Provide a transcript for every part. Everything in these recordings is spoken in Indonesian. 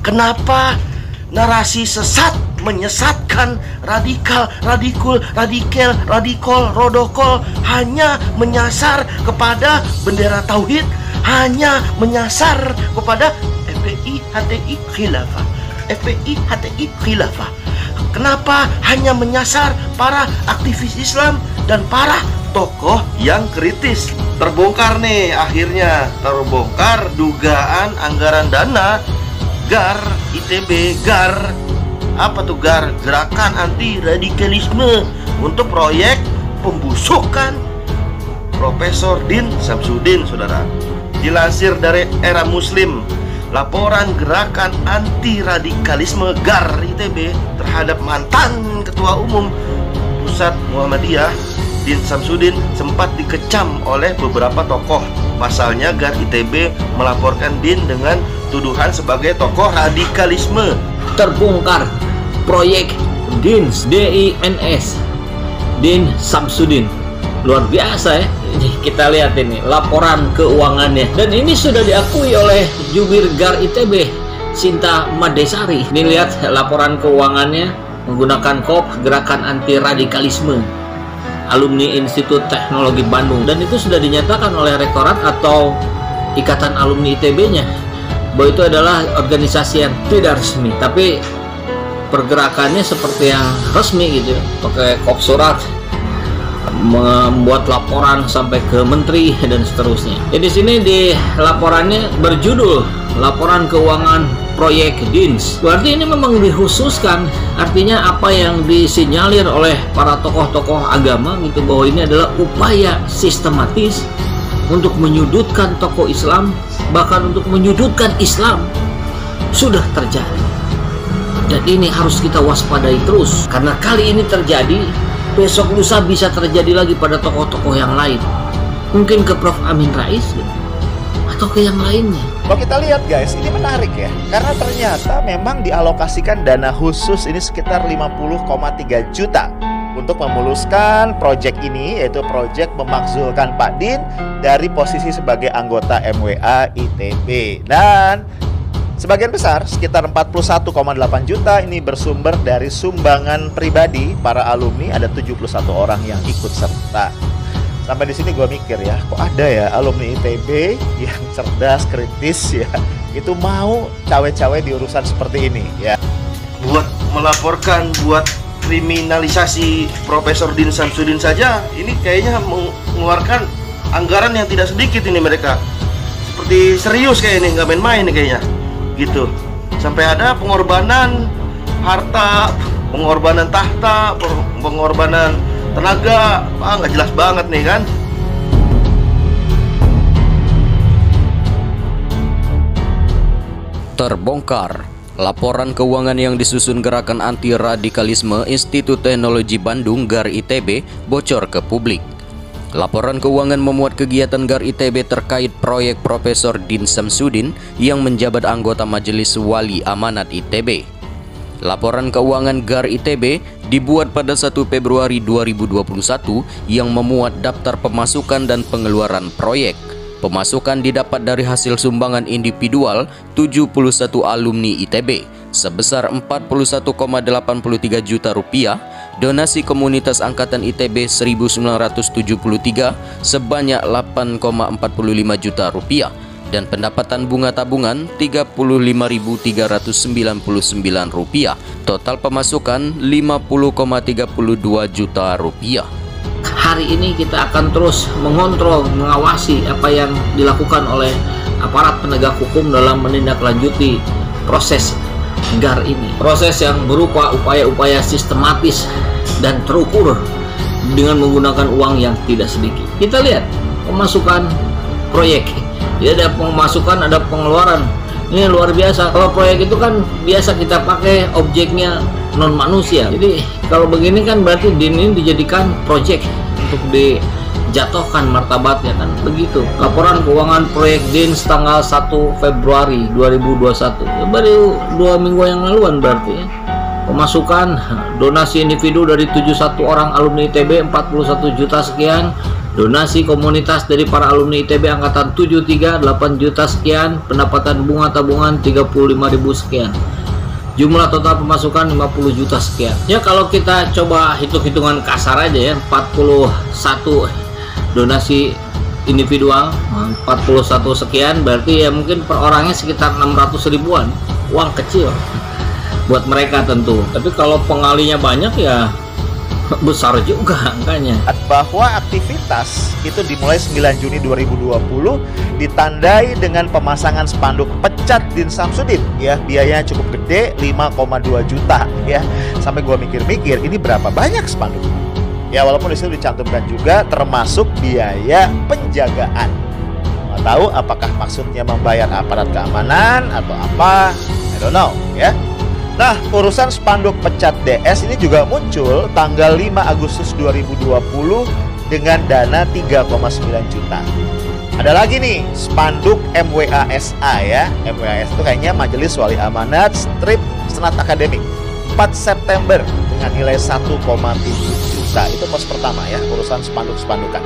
Kenapa narasi sesat menyesatkan, radikal, radikal, rodokol hanya menyasar kepada bendera tauhid, hanya menyasar kepada FPI HTI khilafah, FPI HTI khilafah. Kenapa hanya menyasar para aktivis Islam dan para tokoh yang kritis? Terbongkar nih, akhirnya terbongkar dugaan anggaran dana GAR ITB. GAR apa tuh GAR? Gerakan Anti Radikalisme untuk proyek pembusukan Profesor Din Samsudin, saudara. Dilansir dari Era Muslim, laporan Gerakan Anti Radikalisme GAR ITB terhadap mantan Ketua Umum Pusat Muhammadiyah Din Samsudin sempat dikecam oleh beberapa tokoh. Pasalnya GAR ITB melaporkan Din dengan tuduhan sebagai tokoh radikalisme. Terbongkar proyek DINS, DINS, Din Samsudin. Luar biasa ya. Kita lihat ini laporan keuangannya, dan ini sudah diakui oleh jubir GAR ITB Sinta Madesari. Ini lihat laporan keuangannya menggunakan KOP Gerakan Anti Radikalisme Alumni Institut Teknologi Bandung, dan itu sudah dinyatakan oleh rektorat atau ikatan alumni ITB-nya bahwa itu adalah organisasi yang tidak resmi, tapi pergerakannya seperti yang resmi gitu, pakai KOP surat, membuat laporan sampai ke menteri dan seterusnya. Jadi di sini di laporannya berjudul laporan keuangan proyek DINS. Berarti ini memang dikhususkan, artinya apa yang disinyalir oleh para tokoh-tokoh agama gitu, bahwa ini adalah upaya sistematis untuk menyudutkan tokoh Islam, bahkan untuk menyudutkan Islam sudah terjadi. Dan ini harus kita waspadai terus, karena kali ini terjadi, besok lusa bisa terjadi lagi pada tokoh-tokoh yang lain. Mungkin ke Prof. Amin Rais gitu, atau ke yang lainnya. Kalau kita lihat guys, ini menarik ya, karena ternyata memang dialokasikan dana khusus ini sekitar 50,3 juta untuk memuluskan proyek ini, yaitu proyek memakzulkan Pak Din dari posisi sebagai anggota MWA ITB. Dan sebagian besar, sekitar 41,8 juta ini bersumber dari sumbangan pribadi para alumni, ada 71 orang yang ikut serta. Sampai di sini gue mikir ya, kok ada ya alumni ITB yang cerdas, kritis ya, itu mau cawe-cawe di urusan seperti ini ya. Buat melaporkan, buat kriminalisasi Profesor Din Samsudin saja, ini kayaknya mengeluarkan anggaran yang tidak sedikit ini mereka. Seperti serius kayak ini, nggak main-main nih kayaknya. Gitu. Sampai ada pengorbanan harta, pengorbanan tahta, pengorbanan tenaga, nggak jelas banget nih kan. Terbongkar laporan keuangan yang disusun Gerakan Anti Radikalisme Institut Teknologi Bandung GAR ITB bocor ke publik. Laporan keuangan memuat kegiatan GAR ITB terkait proyek Profesor Din Samsudin yang menjabat anggota Majelis Wali Amanat ITB. Laporan keuangan GAR ITB dibuat pada 1 Februari 2021 yang memuat daftar pemasukan dan pengeluaran proyek. Pemasukan didapat dari hasil sumbangan individual 71 alumni ITB sebesar 41,83 juta rupiah, donasi komunitas angkatan ITB 1973 sebanyak 8,45 juta rupiah, dan pendapatan bunga tabungan Rp35.399. Total pemasukan Rp50,32 juta. Hari ini kita akan terus mengontrol, mengawasi apa yang dilakukan oleh aparat penegak hukum dalam menindaklanjuti proses GAR ini. Proses yang berupa upaya-upaya sistematis dan terukur dengan menggunakan uang yang tidak sedikit. Kita lihat pemasukan proyek. Ya, ada pemasukan, ada pengeluaran. Ini luar biasa. Kalau proyek itu kan biasa kita pakai objeknya non manusia. Jadi kalau begini kan berarti DIN ini dijadikan proyek untuk dijatuhkan martabatnya kan begitu. Laporan keuangan proyek DIN tanggal 1 Februari 2021. Baru 2 minggu yang laluan berarti ya. Pemasukan donasi individu dari 71 orang alumni ITB 41 juta sekian, Donasi komunitas dari para alumni ITB angkatan 73 8 juta sekian, pendapatan bunga tabungan 35.000 sekian. Jumlah total pemasukan 50 juta sekian. Ya kalau kita coba hitung-hitungan kasar aja ya, 41 donasi individual, 41 sekian, berarti ya mungkin per orangnya sekitar 600 ribuan. Uang kecil buat mereka tentu. Tapi kalau pengalinya banyak ya besar juga angkanya. Bahwa aktivitas itu dimulai 9 Juni 2020 ditandai dengan pemasangan spanduk pecat Din Samsudin ya, biayanya cukup gede 5,2 juta ya. Sampai gua mikir-mikir ini berapa banyak spanduk. Ya walaupun disitu dicantumkan juga termasuk biaya penjagaan. Nggak tahu apakah maksudnya membayar aparat keamanan atau apa, I don't know ya. Nah, urusan spanduk pecat DS ini juga muncul tanggal 5 Agustus 2020 dengan dana 3,9 juta. Ada lagi nih, spanduk MWASA ya. MWAS itu kayaknya Majelis Wali Amanat Strip Senat Akademik. 4 September dengan nilai 1,7 juta. Itu pos pertama ya, urusan spanduk-spandukan.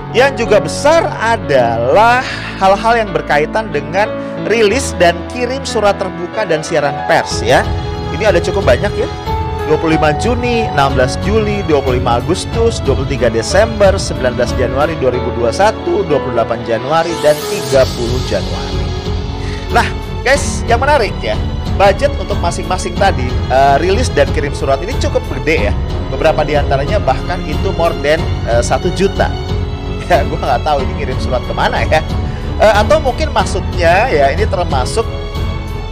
Yang juga besar adalah hal-hal yang berkaitan dengan rilis dan kirim surat terbuka dan siaran pers ya. Ini ada cukup banyak ya. 25 Juni, 16 Juli, 25 Agustus, 23 Desember, 19 Januari 2021, 28 Januari, dan 30 Januari. Nah guys, yang menarik ya, budget untuk masing-masing tadi rilis dan kirim surat ini cukup gede ya. Beberapa diantaranya bahkan itu more than 1 juta. Ya, gue nggak tahu ini kirim surat kemana ya. Atau mungkin maksudnya ya ini termasuk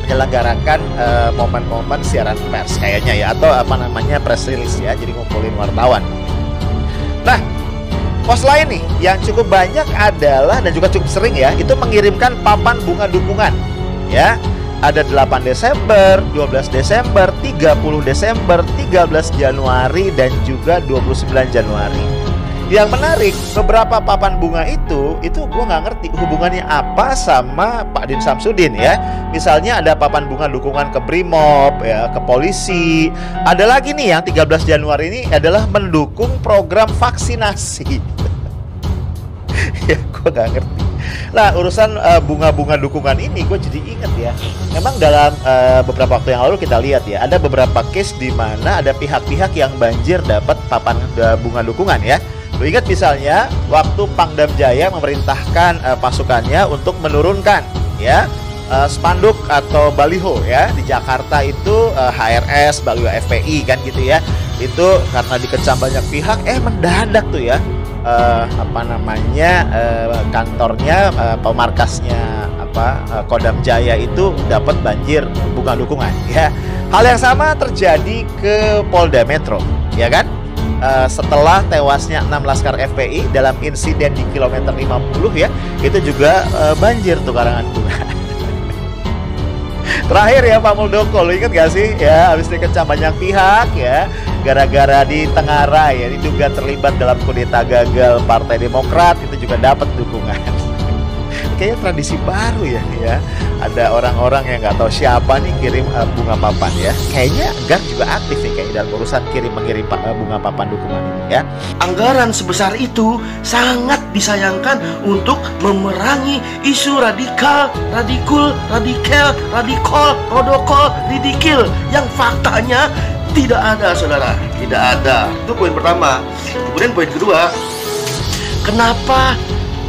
menyelenggarakan momen-momen siaran pers kayaknya ya, atau apa namanya press release ya, jadi ngumpulin wartawan. Nah, pos lain nih yang cukup banyak adalah dan juga cukup sering ya, itu mengirimkan papan bunga dukungan ya. Ada 8 Desember, 12 Desember, 30 Desember, 13 Januari, dan juga 29 Januari. Yang menarik, beberapa papan bunga itu gue nggak ngerti hubungannya apa sama Pak Din Samsudin ya. Misalnya ada papan bunga dukungan ke Brimob ya, ke polisi. Ada lagi nih yang 13 Januari ini adalah mendukung program vaksinasi. Ya gue nggak ngerti. Nah urusan bunga-bunga dukungan ini gue jadi inget ya. Memang dalam beberapa waktu yang lalu kita lihat ya, ada beberapa case di mana ada pihak-pihak yang banjir dapat papan bunga dukungan ya. Lu ingat misalnya waktu Pangdam Jaya memerintahkan pasukannya untuk menurunkan ya spanduk atau baliho ya di Jakarta itu HRS, baliho FPI kan gitu ya. Itu karena dikecam banyak pihak mendadak tuh ya kantornya pemarkasnya Kodam Jaya itu dapat banjir bunga dukungan ya. Hal yang sama terjadi ke Polda Metro ya kan. Setelah tewasnya 6 laskar FPI dalam insiden di kilometer 50 ya, itu juga banjir tuh karangan bunga. Terakhir ya Pak Muldoko, lu inget gak sih ya, habis dikecam banyak pihak ya, gara-gara di Tengara ya diduga terlibat dalam kudeta gagal Partai Demokrat, itu juga dapat dukungan. Kayaknya tradisi baru ya. Ada orang-orang yang nggak tahu siapa nih kirim bunga papan ya. Kayaknya GAR juga aktif nih kayak dalam urusan kirim-mengirim bunga papan dukungan ini ya. Anggaran sebesar itu sangat disayangkan untuk memerangi isu radikal, radikul, radikel, radikal, rodokol, ridikil yang faktanya tidak ada, saudara. Tidak ada. Itu poin pertama. Kemudian poin kedua, kenapa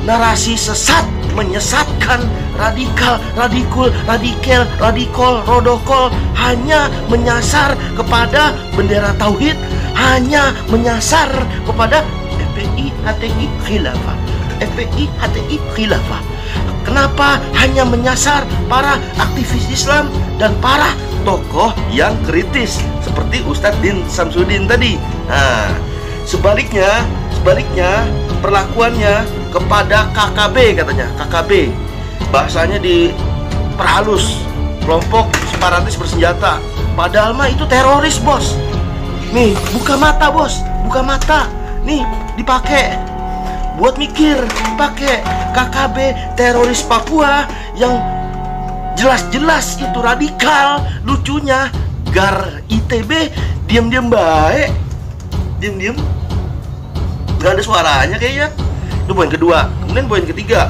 narasi sesat menyesatkan radikal, radikul, radikel, radikal, rodokol hanya menyasar kepada bendera tauhid, hanya menyasar kepada FPI HTI Khilafah, FPI HTI Khilafah. Kenapa hanya menyasar para aktivis Islam dan para tokoh yang kritis seperti Ustadz Din Samsudin tadi? Nah, sebaliknya perlakuannya kepada KKB katanya, KKB bahasanya diperhalus, kelompok separatis bersenjata, padahal mah itu teroris bos. Nih buka mata bos, buka mata, nih dipakai buat mikir, pakai KKB teroris Papua yang jelas-jelas itu radikal. Lucunya GAR ITB diam-diam baik, diam-diam nggak ada suaranya kayaknya. Itu poin kedua. Kemudian poin ketiga,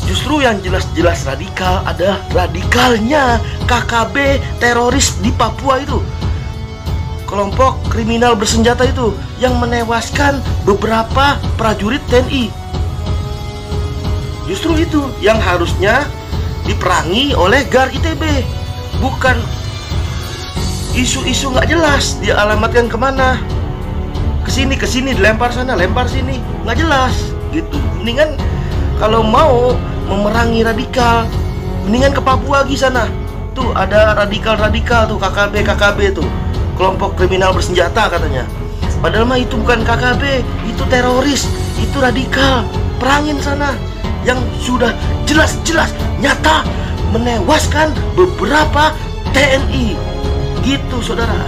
justru yang jelas-jelas radikal ada radikalnya KKB teroris di Papua itu, kelompok kriminal bersenjata itu yang menewaskan beberapa prajurit TNI. Justru itu yang harusnya diperangi oleh GAR ITB, bukan isu-isu nggak jelas dia alamatkan kemana, kesini dilempar sana lempar sini, nggak jelas gitu. Mendingan kalau mau memerangi radikal, mendingan ke Papua lagi sana. Tuh ada radikal tuh KKB tuh, kelompok kriminal bersenjata katanya. Padahal mah itu bukan KKB, itu teroris, itu radikal. Perangin sana yang sudah jelas-jelas nyata menewaskan beberapa TNI. Gitu saudara.